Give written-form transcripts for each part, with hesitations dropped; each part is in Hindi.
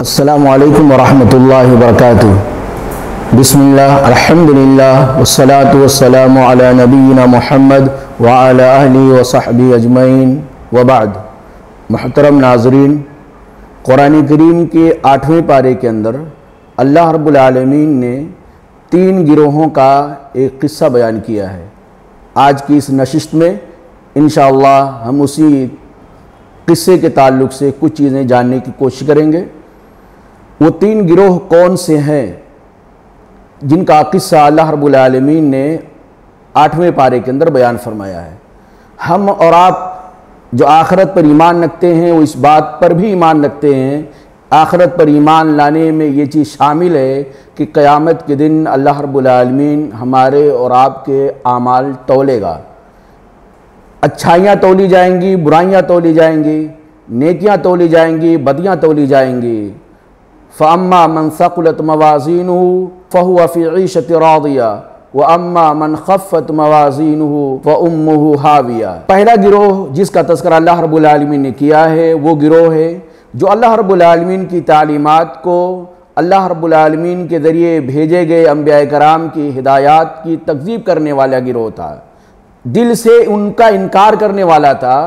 अस्सलामु अलैकुम वरहमतुल्लाहि वबरकातुहू। बिस्मिल्लाह अल्हम्दुलिल्लाह वस्सलातु वस्सलामु अला नबीना मुहम्मद व अला आलिहि व सहबिहि अजमईन व बाद। मुहतरम नाज़रीन, कुरान करीम के 8वें पारे के अंदर अल्लाह रब्बुल आलमीन ने 3 गिरोहों का एक क़िस्सा बयान किया है। आज की इस नशिस्त में इंशाअल्लाह हम उसी क़िस्से के ताल्लुक़ से कुछ चीज़ें जानने की कोशिश करेंगे। वो 3 गिरोह कौन से हैं जिनका क़िस्सा अल्लाह रब्बुल आलमीन ने 8वें पारे के अंदर बयान फरमाया है। हम और आप जो आखिरत पर ईमान रखते हैं वो इस बात पर भी ईमान रखते हैं, आखिरत पर ईमान लाने में ये चीज़ शामिल है कि क़यामत के दिन अल्लाह रब्बुल आलमीन हमारे और आपके आमाल तौलेगा। अच्छाइयाँ तौली जाएंगी, बुराइयाँ तौली जाएंगी, नेकियाँ तौली जाएंगी, बदियाँ तौली जाएंगी। फ़अम्मा मन सक़ुलत मवाज़ीनुहु फ़हुव फ़ी ईशतिन राज़िया व अम्मा मन ख़फ़्फ़त मवाज़ीनुहु फ़उम्मुहु हाविया। पहला गिरोह जिसका तज़किरा अल्लाह रब्बुल आलमीन ने किया है वो गिरोह है जो अल्लाह रब्बुल आलमीन की तालीमात को, अल्लाह रब्बुल आलमीन के ज़रिए भेजे गए अंबिया कराम की हिदायत की तकज़ीब करने वाला गिरोह था। दिल से उनका इनकार करने वाला था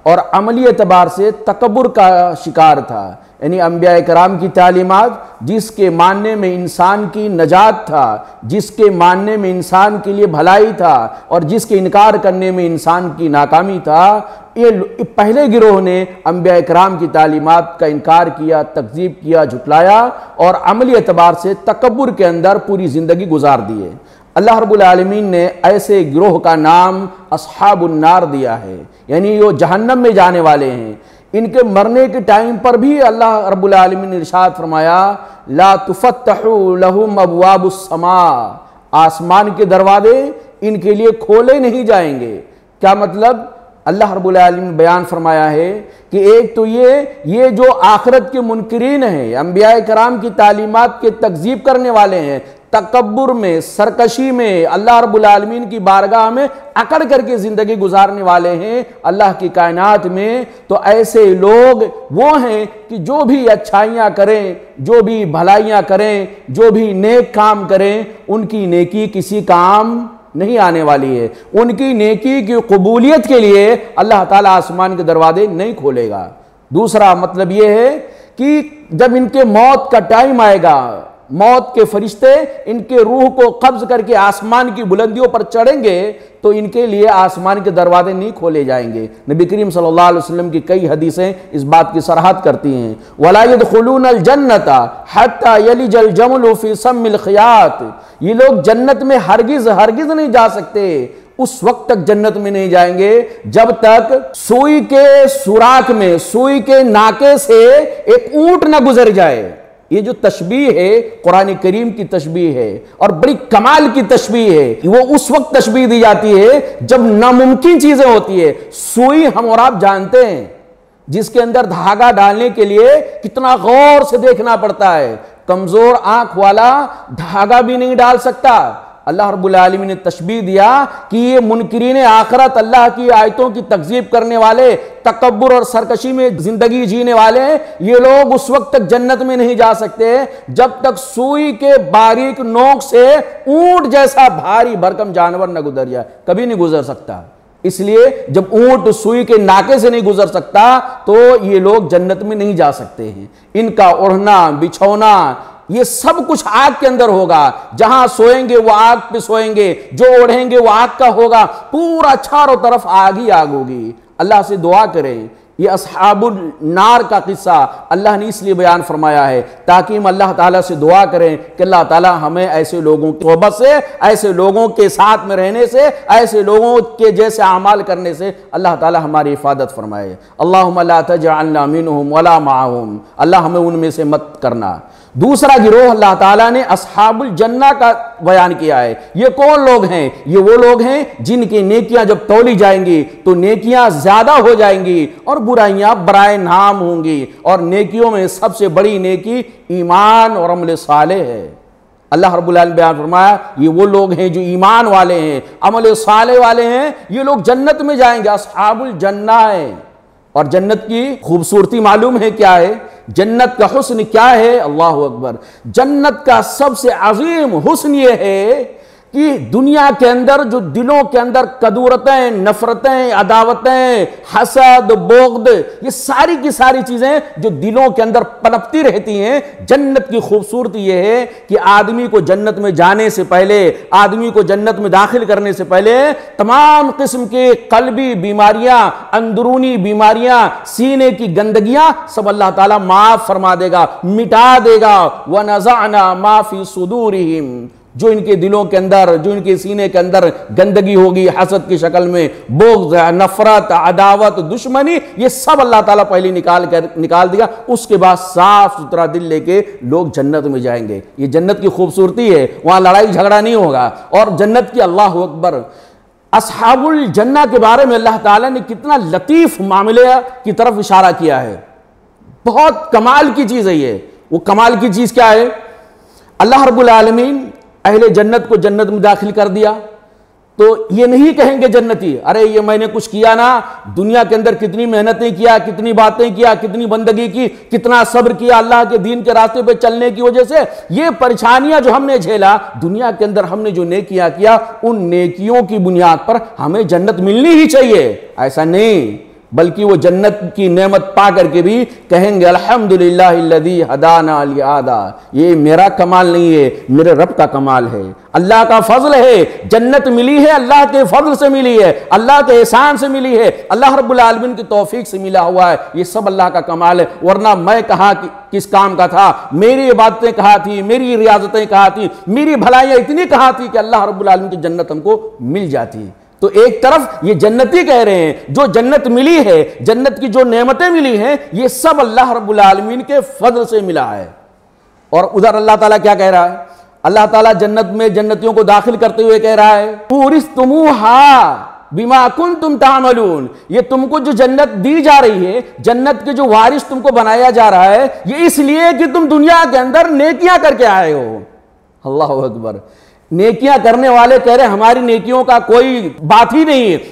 और अमली एतबार से तकब्बुर का शिकार था। यानी अंबिया कराम की तालीमात जिसके मानने में इंसान की नजात था, जिसके मानने में इंसान के लिए भलाई था और जिसके इनकार करने में इंसान की नाकामी था, ये पहले गिरोह ने अंबिया कराम की तालीमात का इनकार किया, तकज़ीब किया, झुटलाया और अमली एतबार से तकब्बुर के अंदर पूरी ज़िंदगी गुजार दिए। अल्लाह रब्बुल आलमीन ने ऐसे गिरोह का नाम अस्हाबुन नार दिया है, यानी वो जहन्नम में जाने वाले हैं। इनके मरने के टाइम पर भी अल्लाह रब्बुल आलमीन ने इरशाद फरमाया, ला तुफ़त्तहु लहुम अबवाबुस समा, आसमान के दरवाजे इनके लिए खोले नहीं जाएंगे। क्या मतलब? अल्लाह रब्बुल आलमीन ने बयान फरमाया है कि एक तो ये जो आखिरत के मुनकिरीन हैं, अंबिया कराम की तालीमात के तकज़ीब करने वाले हैं, तकब्बुर में, सरकशी में, अल्लाह रब्बुल आलमीन की बारगाह में अकड़ करके ज़िंदगी गुजारने वाले हैं अल्लाह की कायनात में, तो ऐसे लोग वो हैं कि जो भी अच्छाइयाँ करें, जो भी भलाइयाँ करें, जो भी नेक काम करें, उनकी नेकी किसी काम नहीं आने वाली है। उनकी नेकी की कबूलियत के लिए अल्लाह ताला आसमान के दरवाजे नहीं खोलेगा। दूसरा मतलब यह है कि जब इनके मौत का टाइम आएगा, मौत के फरिश्ते इनके रूह को कब्ज करके आसमान की बुलंदियों पर चढ़ेंगे तो इनके लिए आसमान के दरवाजे नहीं खोले जाएंगे। नबी करीम सल्लल्लाहु अलैहि वसल्लम की कई हदीसें इस बात की सराहत करती हैं। वला यदखुलूनल जन्नता हत्ता यलिजल जमलु फी सम्मिल खियात, ये लोग जन्नत में हरगिज नहीं जा सकते, उस वक्त तक जन्नत में नहीं जाएंगे जब तक सुई के सुराख में, सुई के नाके से एक ऊंट न गुजर जाए। ये जो तशबीह है कुरान करीम की तशबीह है और बड़ी कमाल की तशबीह है। वो उस वक्त तशबीह दी जाती है जब नामुमकिन चीजें होती है। सुई हम और आप जानते हैं, जिसके अंदर धागा डालने के लिए कितना गौर से देखना पड़ता है, कमजोर आंख वाला धागा भी नहीं डाल सकता। अल्लाह रब्बुल आलमीन ने तशबीह दिया कि ये मुनकिरीन आखिरत, अल्लाह की आयतों की तकज़ीब करने वाले, तकब्बुर और सरकशी में जिंदगी जीने वाले, ये लोग उस वक्त तक जन्नत में नहीं जा सकते जब तक सुई के बारीक नोक से ऊंट जैसा भारी भरकम जानवर न गुजर जाए। कभी नहीं गुजर सकता। इसलिए जब ऊंट सुई के नाके से नहीं गुजर सकता तो ये लोग जन्नत में नहीं जा सकते हैं। इनका ओढ़ना, बिछौना, ये सब कुछ आग के अंदर होगा। जहां सोएंगे वो आग पे सोएंगे, जो ओढ़ेंगे वो आग का होगा, पूरा चारों तरफ आग ही आग होगी। अल्लाह से दुआ करें। ये अस्हाबुल नार का किस्सा अल्लाह ने इसलिए बयान फरमाया है ताकि हम अल्लाह ताला से दुआ करें कि अल्लाह ताला हमें ऐसे लोगों की सोहबत से, ऐसे लोगों के साथ में रहने से, ऐसे लोगों के जैसे अमाल करने से अल्लाह ताला हमारी हिफाजत फरमाए। अल्लाहुम्मा ला तजअलना मिनहुम वला माअहुम, अल्लाह हमें उनमें से मत करना। दूसरा गिरोह अल्लाह ताला ने अस्हाबुल जन्ना का बयान किया है। ये कौन लोग हैं? ये वो लोग हैं जिनकी नेकियां जब तौली जाएंगी तो नेकियां ज्यादा हो जाएंगी और बुराइयां बराए नाम होंगी। और नेकियों में सबसे बड़ी नेकी ईमान और अमल सालेह है। अल्लाह रब्बुल आलमीन बयान फरमाया ये वो लोग हैं जो ईमान वाले हैं, अमल सालेह वाले हैं, ये लोग जन्नत में जाएंगे। अस्हाबुल जन्ना है। और जन्नत की खूबसूरती मालूम है क्या है? जन्नत का हुस्न क्या है? अल्लाह अकबर। जन्नत का सबसे अजीम हुस्न ये है कि दुनिया के अंदर जो दिलों के अंदर कदूरतें, नफरतें, अदावतें, हसद, बोगद, ये सारी की सारी चीजें जो दिलों के अंदर पनपती रहती हैं, जन्नत की खूबसूरती ये है कि आदमी को जन्नत में जाने से पहले, आदमी को जन्नत में दाखिल करने से पहले तमाम किस्म के कल्बी बीमारियां, अंदरूनी बीमारियां, सीने की गंदगियां सब अल्लाह ताला माफ फरमा देगा, मिटा देगा। व नज़अना मा फी सुदूरिहिम, जो इनके दिलों के अंदर, जो इनके सीने के अंदर गंदगी होगी हसद की शक्ल में, बोग़्ज़, नफरत, अदावत, दुश्मनी, ये सब अल्लाह ताला पहले निकाल दिया। उसके बाद साफ सुथरा दिल लेके लोग जन्नत में जाएंगे। ये जन्नत की खूबसूरती है, वहां लड़ाई झगड़ा नहीं होगा। और जन्नत की, अल्लाह अकबर, अस्हाबुल जन्ना के बारे में अल्लाह ताला ने कितना लतीफ मामले की तरफ इशारा किया है। बहुत कमाल की चीज है ये। वो कमाल की चीज क्या है? अल्लाह रब्बुल आलमीन अहले जन्नत को जन्नत में दाखिल कर दिया तो ये नहीं कहेंगे जन्नती, अरे ये मैंने कुछ किया ना, दुनिया के अंदर कितनी मेहनतें किया, कितनी बातें किया, कितनी बंदगी की, कितना सब्र किया अल्लाह के दीन के रास्ते पे चलने की वजह से ये परेशानियां जो हमने झेला, दुनिया के अंदर हमने जो नेकियां किया, उन नेकियों की बुनियाद पर हमें जन्नत मिलनी ही चाहिए। ऐसा नहीं, बल्कि वो जन्नत की नेमत पा करके भी कहेंगे अल्हम्दुलिल्लाहिल्लज़ी हदाना लिहादा, ये मेरा कमाल नहीं है, मेरे रब का कमाल है, अल्लाह का फजल है। जन्नत मिली है अल्लाह के फजल से मिली है, अल्लाह के एहसान से मिली है, अल्लाह रब्बुल आलमीन की तौफीक से मिला हुआ है। ये सब अल्लाह का कमाल है। वरना मैं कहा कि किस काम का था, मेरी इबादतें कहा थी, मेरी रियाजतें कहा थी, मेरी भलाइयां इतनी कहा थी कि अल्लाह रब्बुल आलमीन की जन्नत हमको मिल जाती। तो एक तरफ ये जन्नती कह रहे हैं जो जन्नत मिली है, जन्नत की जो नेमतें मिली हैं, ये सब अल्लाह रब्बुल आलमीन के फजल से मिला है। और उधर अल्लाह ताला क्या कह रहा है? अल्लाह ताला जन्नत में जन्नतियों को दाखिल करते हुए कह रहा है उरिस्तुमूहा बिमा कुंतुम तामलून, ये तुमको जो जन्नत दी जा रही है, जन्नत के जो वारिस तुमको बनाया जा रहा है, ये इसलिए कि तुम दुनिया के अंदर नेकियां करके आए हो। अल्लाह अकबर। नेकियां करने वाले कह रहे हमारी नेकियों का कोई बात ही नहीं है,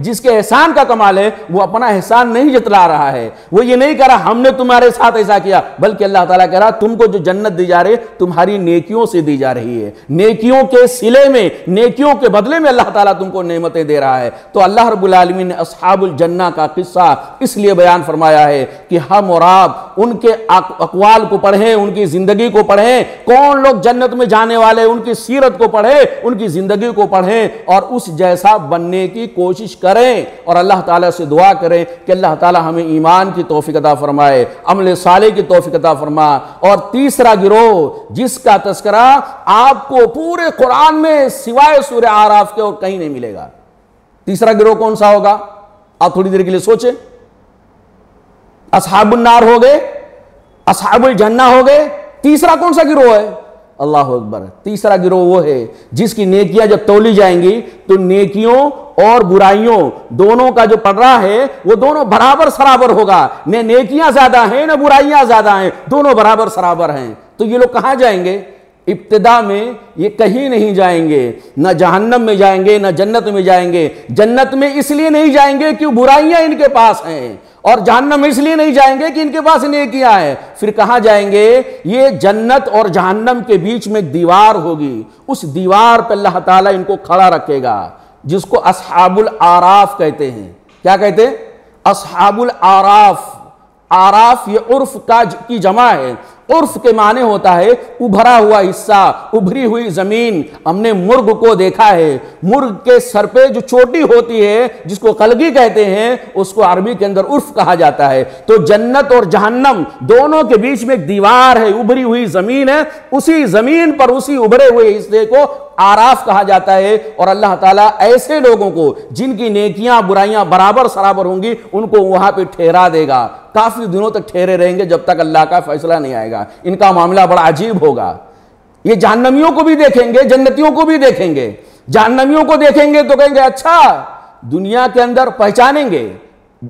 जिसके एहसान का कमाल है, वो अपना एहसान नहीं जतला रहा है। वो ये नहीं कह रहा हमने तुम्हारे साथ ऐसा किया, बल्कि अल्लाह ताला कह रहा तुमको जो जन्नत दी जा रही है तुम्हारी नेकियों से दी जा रही है, नेकियों के सिले में, नेकियों के बदले में अल्लाह ताला तुमको नेमतें दे रहा है। तो अल्लाह रब्बुल आलमीन ने अस्हाबुल जन्ना का किस्सा इसलिए बयान फरमाया है कि हम और आप उनके अक़वाल को पढ़ें, उनकी जिंदगी को पढ़ें, कौन लोग जन्नत में जाने वाले, उनकी सीरत को पढ़ें, उनकी जिंदगी को पढ़ें और उस जैसा बनने की कोशिश करें। और अल्लाह ताला से दुआ करें कि अल्लाह ताला हमें ईमान की तौफीक अता फरमाए, अमल साले की तौफीक अता फरमा। और तीसरा गिरोह जिसका तस्करा आपको पूरे कुरान में सिवाय सूरह आराफ के और कहीं नहीं मिलेगा, तीसरा गिरोह कौन सा होगा? आप थोड़ी देर के लिए सोचें। अस्हाबुन नार हो गए, अस्हाबुल जन्ना हो गए, तीसरा कौन सा गिरोह है? अल्लाह अकबर। तीसरा गिरोह वो है जिसकी नेकियां जब तौली जाएंगी तो नेकियों और बुराइयों दोनों का जो पड़रा है वो दोनों बराबर सराबर होगा। न नेकियां ज्यादा हैं न बुराइयां ज्यादा हैं, दोनों बराबर सराबर हैं। तो ये लोग कहां जाएंगे? इब्तिदा में ये कहीं नहीं जाएंगे, न जहन्नम में जाएंगे न जन्नत में जाएंगे। जन्नत में इसलिए नहीं जाएंगे कि बुराइयां इनके पास हैं, और जहन्नम में इसलिए नहीं जाएंगे कि इनके पास नेकियां हैं। फिर कहां जाएंगे? ये जन्नत और जहन्नम के बीच में दीवार होगी, उस दीवार पर अल्लाह ताला इनको खड़ा रखेगा, जिसको अस्हाबुल आराफ कहते हैं। क्या कहते हैं? अस्हाबुल आराफ। आराफ ये उर्फ की जमा है। उर्फ के माने होता है उभरा हुआ हिस्सा, उभरी हुई जमीन। हमने मुर्ग को देखा है, मुर्ग के सर पे जो चोटी होती है जिसको कलगी कहते हैं, उसको अरबी के अंदर उर्फ कहा जाता है। तो जन्नत और जहन्नम दोनों के बीच में एक दीवार है, उभरी हुई जमीन है, उसी जमीन पर उसी उभरे हुए हिस्से को आराफ कहा जाता है। और अल्लाह ताला ऐसे लोगों को जिनकी नेकियां बुराइयां बराबर सराबर होंगी उनको वहां पे ठहरा देगा, काफी दिनों तक ठहरे रहेंगे जब तक अल्लाह का फैसला नहीं आएगा। इनका मामला बड़ा अजीब होगा। ये जहन्नमियों को भी देखेंगे, जन्नतियों को भी देखेंगे। जहन्नमियों को देखेंगे तो कहेंगे अच्छा, दुनिया के अंदर पहचानेंगे।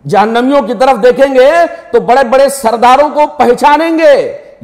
जहन्नमियों की तरफ देखेंगे तो बड़े बड़े सरदारों को पहचानेंगे,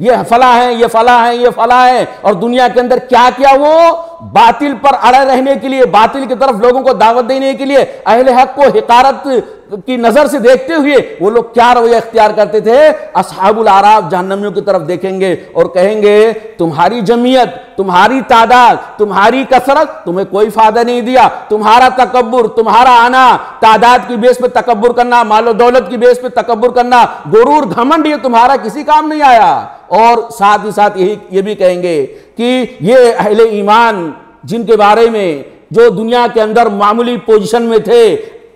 ये फला है, ये फला है, ये फला है। और दुनिया के अंदर क्या किया? वो बातिल पर अड़े रहने के लिए, बातिल की तरफ लोगों को दावत देने के लिए, अहले हक को हिकारत की नजर से देखते हुए वो लोग क्या रवैया इख्तियार करते थे। अस्हाबुल आराफ जहन्नमियों की तरफ देखेंगे और कहेंगे तुम्हारी जमीयत, तुम्हारी तादाद, तुम्हारी कसरत तुम्हें कोई फायदा नहीं दिया, तुम्हारा तकब्बुर, तुम्हारा आना, तादाद की बेस पे तकब्बुर करना, मालो दौलत की बेस पे तकब्बुर करना, गुरूर, घमंड, ये तुम्हारा किसी काम नहीं आया। और साथ ही साथ ये भी कहेंगे कि ये अहले ईमान जिनके बारे में जो दुनिया के अंदर मामूली पोजीशन में थे,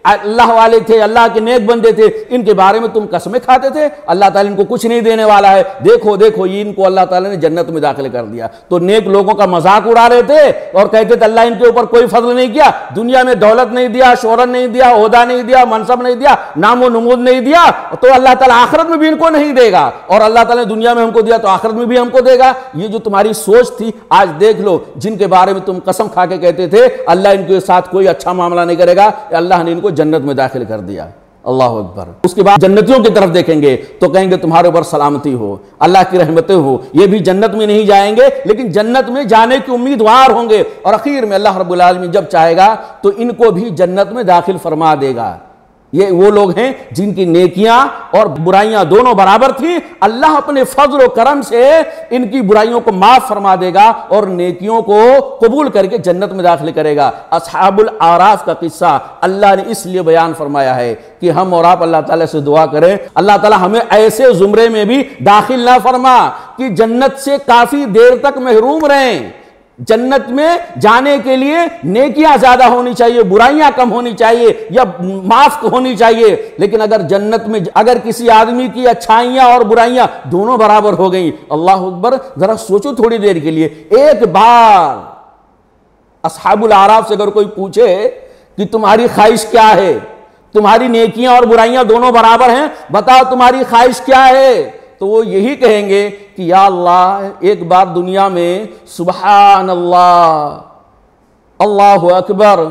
अल्लाह वाले थे, अल्लाह के नेक बंदे थे, इनके बारे में तुम कसमें खाते थे अल्लाह ताला इनको कुछ नहीं देने वाला है, देखो देखो ये इनको अल्लाह ताला ने जन्नत में दाखिल कर दिया। तो नेक लोगों का मजाक उड़ा रहे थे और कहते थे अल्लाह इनके ऊपर कोई फजल नहीं किया, दुनिया में दौलत नहीं दिया, शोहरत नहीं दिया, ओहदा नहीं दिया, मनसब नहीं दिया, नामो नमूद नहीं दिया, तो अल्लाह ताला आखिरत में भी इनको नहीं देगा, और अल्लाह ताला ने दुनिया में हमको दिया तो आखिरत में भी हमको देगा। ये जो तुम्हारी सोच थी आज देख लो, जिनके बारे में तुम कसम खा के कहते थे अल्लाह इनके साथ कोई अच्छा मामला नहीं करेगा, अल्लाह ने इनको जन्नत में दाखिल कर दिया। अल्लाह अकबर। उसके बाद जन्नतियों की तरफ देखेंगे तो कहेंगे तुम्हारे ऊपर सलामती हो, अल्लाह की रहमतें हो, ये भी जन्नत में नहीं जाएंगे लेकिन जन्नत में जाने के उम्मीदवार होंगे, और आखिर में अल्लाह रब्बुल आलमीन जब चाहेगा तो इनको भी जन्नत में दाखिल फरमा देगा। ये वो लोग हैं जिनकी नेकियां और बुराइयां दोनों बराबर थी, अल्लाह अपने फजल और करम से इनकी बुराइयों को माफ फरमा देगा और नेकियों को कबूल करके जन्नत में दाखिल करेगा। अस्हाबुल आराफ का किस्सा अल्लाह ने इसलिए बयान फरमाया है कि हम और आप अल्लाह ताला से दुआ करें, अल्लाह ताला हमें ऐसे जुमरे में भी दाखिल ना फरमा कि जन्नत से काफी देर तक महरूम रहें। जन्नत में जाने के लिए नेकियां ज्यादा होनी चाहिए, बुराइयां कम होनी चाहिए या माफ होनी चाहिए, लेकिन अगर जन्नत में अगर किसी आदमी की अच्छाइयां और बुराइयां दोनों बराबर हो गई, अल्लाह अकबर, जरा सोचो थोड़ी देर के लिए, एक बार अस्हाबुल आराफ से अगर कोई पूछे कि तुम्हारी ख्वाहिश क्या है, तुम्हारी नेकियां और बुराइयां दोनों बराबर हैं, बताओ तुम्हारी ख्वाहिश क्या है, तो वो यही कहेंगे कि या अल्लाह एक बार दुनिया में सुबहान अल्लाह, अल्लाहु अकबर,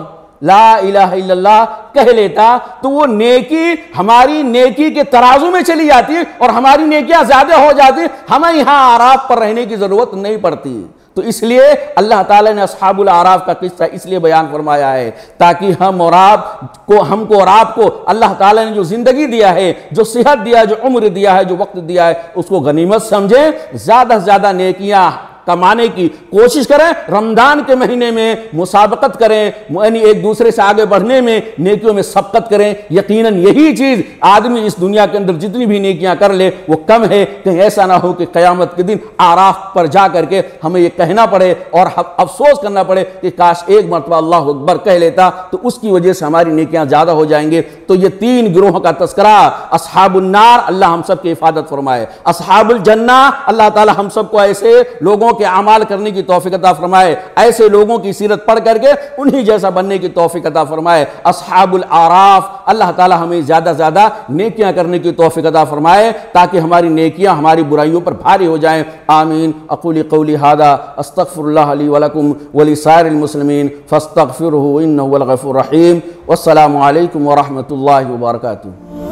ला इलाहा इल्लल्लाह कह लेता तो वो नेकी हमारी नेकी के तराजू में चली जाती और हमारी नेकियां ज्यादा हो जाती, हमें यहां आराफ पर रहने की जरूरत नहीं पड़ती। तो इसलिए अल्लाह ताला ने अस्हाबुल आराफ का किस्सा इसलिए बयान फरमाया है ताकि हम और आप को, हमको और आपको अल्लाह ताला ने जो जिंदगी दिया है, जो सेहत दिया है, जो उम्र दिया है, जो वक्त दिया है, उसको गनीमत समझें, ज्यादा से ज्यादा नेकियां कमाने की कोशिश करें, रमजान के महीने में मुसाबकत करें, यानी एक दूसरे से आगे बढ़ने में, नेकियों में सबकत करें। यकीनन यही चीज आदमी इस दुनिया के अंदर जितनी भी नेकियां कर ले वो कम है, कहीं ऐसा ना हो कि कयामत के दिन आराफ पर जा करके हमें ये कहना पड़े और अफसोस करना पड़े कि काश एक मरतबा अल्लाह अकबर कह लेता, तो उसकी वजह से हमारी नेकियां ज्यादा हो जाएंगे। तो ये तीन गिरोह का तस्करा, अस्हाबुन नार, अल्लाह हम सब की हिफाजत फरमाए, अस्हाबुल जन्ना, अल्लाह ताला हम सबको ऐसे लोगों के अमाल करने की तौफीक अता फरमाए, ऐसे लोगों की सीरत पढ़ करके उन्हीं जैसा बनने की तौफीक अता फरमाए। अस्हाबुल आराफ, अल्लाह ताला हमें ज्यादा ज्यादा नेकियां करने की तौफीक अता फरमाए ताकि हमारी नेकियां हमारी बुराइयों पर भारी हो जाएं। आमीन। अक़ूली क़ौली हादा अस्तग़फ़िरुल्लाह ली व लकुम व लिसाइरिल मुस्लिमीन फ़स्तग़फ़िरूहु इन्नहु हुवल गफ़ूरुर रहीम। वस्सलामु अलैकुम व रहमतुल्लाहि व बरकातुहू।